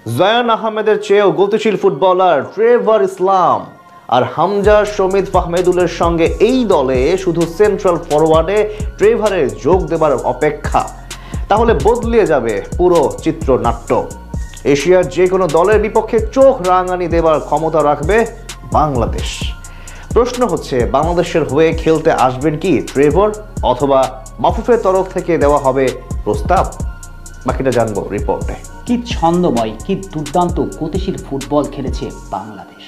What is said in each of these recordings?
জায়ান আহমেদের চেয়েও গতিশীল ফুটবলার ট্রেভার ইসলাম আর হামজা শমিদ ফাহমেদুলের সঙ্গে এই দলে শুধু সেন্ট্রাল ফরওয়ার্ডে ট্রেভারের যোগ দেবার অপেক্ষা। তাহলে বদলে যাবে পুরো চিত্রনাট্য। এশিয়ার যে কোনো দলের বিপক্ষে চোখ রাঙানি দেবার ক্ষমতা রাখবে বাংলাদেশ। প্রশ্ন হচ্ছে, বাংলাদেশের হয়ে খেলতে আসবেন কি ট্রেভর, অথবা মাহফুফের তরফ থেকে দেওয়া হবে প্রস্তাব? বাকিটা জানবো রিপোর্টে। কি ছন্দময়, কি দুর্দান্ত গতিশীল ফুটবল খেলেছে বাংলাদেশ।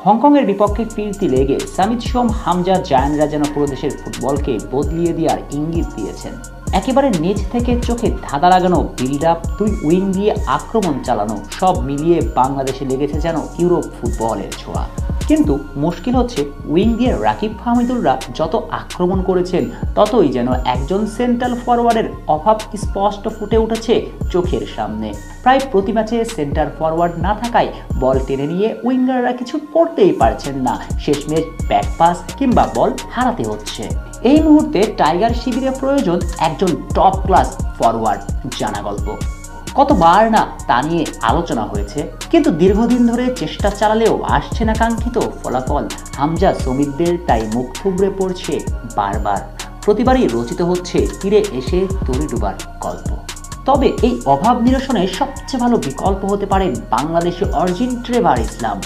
হংকংয়ের বিপক্ষে ফিরতি লেগে সামিদ সোম, হামজা, জায়ানরা যেন পুরো দেশের ফুটবলকে বদলিয়ে দেওয়ার ইঙ্গিত দিয়েছেন। একেবারে নিচ থেকে চোখে ধাঁধা লাগানো বিল্ড আপ, দুই উইং দিয়ে আক্রমণ চালানো, সব মিলিয়ে বাংলাদেশে লেগেছে যেন ইউরোপ ফুটবলের ছোঁয়া। কিন্তু মুশকিল হচ্ছে, উইং দিয়ে রাকিব ফাহমিদুলরা যত আক্রমণ করেছেন ততই যেন একজন সেন্ট্রাল ফরওয়ার্ডের অভাব স্পষ্ট ফুটে উঠেছে চোখের সামনে। প্রায় প্রতি ম্যাচে সেন্টার ফরওয়ার্ড না থাকায় বল টেনে নিয়ে উইঙ্গাররা কিছু করতেই পারছেন না, শেষমেশ ব্যাক পাস কিংবা বল হারাতে হচ্ছে। এই মুহূর্তে টাইগার শিবিরে প্রয়োজন একজন টপ ক্লাস ফরওয়ার্ড। জানা গল্প, কতবার না তা নিয়ে আলোচনা হয়েছে, কিন্তু দীর্ঘদিন ধরে চেষ্টা চালালেও আসছে না কাঙ্ক্ষিত ফলাফল। হামজা শমিদদের তাই মুখ থুবড়ে পড়ছে বারবার। প্রতিবারই রচিত হচ্ছে তীরে এসে তরি ডুবার গল্প। তবে এই অভাব নিরসনের সবচেয়ে ভালো বিকল্প হতে পারেন বাংলাদেশি অরিজিন ট্রেভার ইসলাম।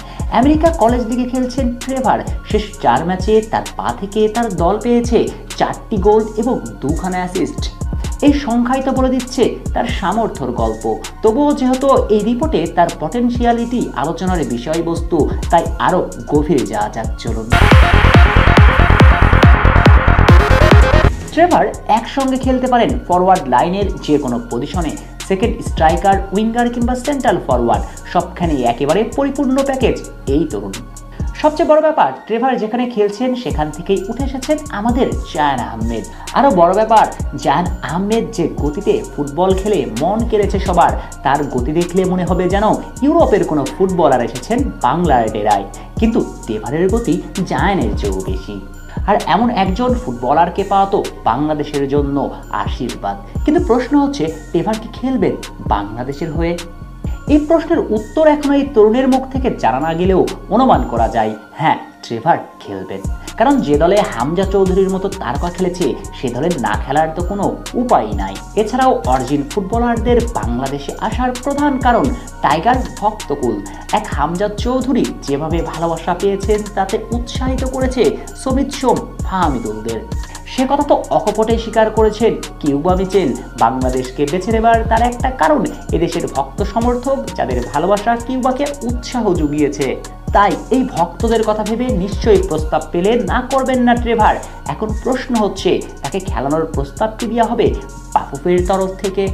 আমেরিকা কলেজ লিগে খেলছেন ট্রেভার। শেষ 4 ম্যাচে তার পা থেকে তার দল পেয়েছে 4টি গোল এবং 2খানা অ্যাসিস্ট। এই সংখ্যাই তো বলে দিচ্ছে তার সামর্থ্যর গল্প। তবুও যেহেতু এই রিপোর্টে তার পটেনশিয়ালিটি আলোচনার বিষয়বস্তু, তাই আরো গভীরে যাওয়া যাক চলুন। ট্রেভার একসঙ্গে খেলতে পারেন ফরওয়ার্ড লাইনের যে কোনো পজিশনে, সেকেন্ড স্ট্রাইকার, উইঙ্গার কিংবা সেন্ট্রাল ফরওয়ার্ড, সবখানেই একেবারে পরিপূর্ণ প্যাকেজ এই তরুণ। সবচেয়ে বড় ব্যাপার, ট্রেভার যেখানে খেলছেন সেখান থেকেই উঠে এসেছেন আমাদের জায়ান আহমেদ। আরও বড় ব্যাপার, জায়ান আহমেদ যে গতিতে ফুটবল খেলে মন কেড়েছে সবার, তার গতি দেখলে মনে হবে যেন ইউরোপের কোনো ফুটবলার এসেছেন বাংলার ডেরায়। কিন্তু ট্রেভারের গতি জায়ানের চেয়েও বেশি। আর এমন একজন ফুটবলারকে পাওয়া তো বাংলাদেশের জন্য আশীর্বাদ। কিন্তু প্রশ্ন হচ্ছে, ট্রেভার কি খেলবেন বাংলাদেশের হয়ে? এই প্রশ্নের উত্তর এখনো এই তরুণের মুখ থেকে জানা না গেলেও অনুমান করা যায়, হ্যাঁ, ট্রেভার খেলবেন। কারণ যে দলে হামজা চৌধুরীর মতো তারকা খেলেছে, সে দলে না খেলার তো কোনো উপায় নাই। এছাড়াও অরিজিন ফুটবলারদের বাংলাদেশে আসার প্রধান কারণ টাইগার ভক্তকুল। এক হামজা চৌধুরী যেভাবে ভালোবাসা পেয়েছেন তাতে উৎসাহিত করেছে সমিদ সোম ফাহমিদুলদের। সে কথা তো অকপটে স্বীকার করেছেন কিউবা মিচেল। বাংলাদেশকে বেছে নেবার তার একটা কারণ, এদেশের ভক্ত সমর্থক যাদের ভালোবাসা কিউবাকে উৎসাহ জুগিয়েছে। তাই এই ভক্তদের কথা ভেবে নিশ্চয়ই প্রস্তাব পেলে না করবেন না ট্রেভার। এখন প্রশ্ন হচ্ছে, তাকে খেলানোর প্রস্তাব কি দেওয়া হবে মাহফুফের তরফ থেকে?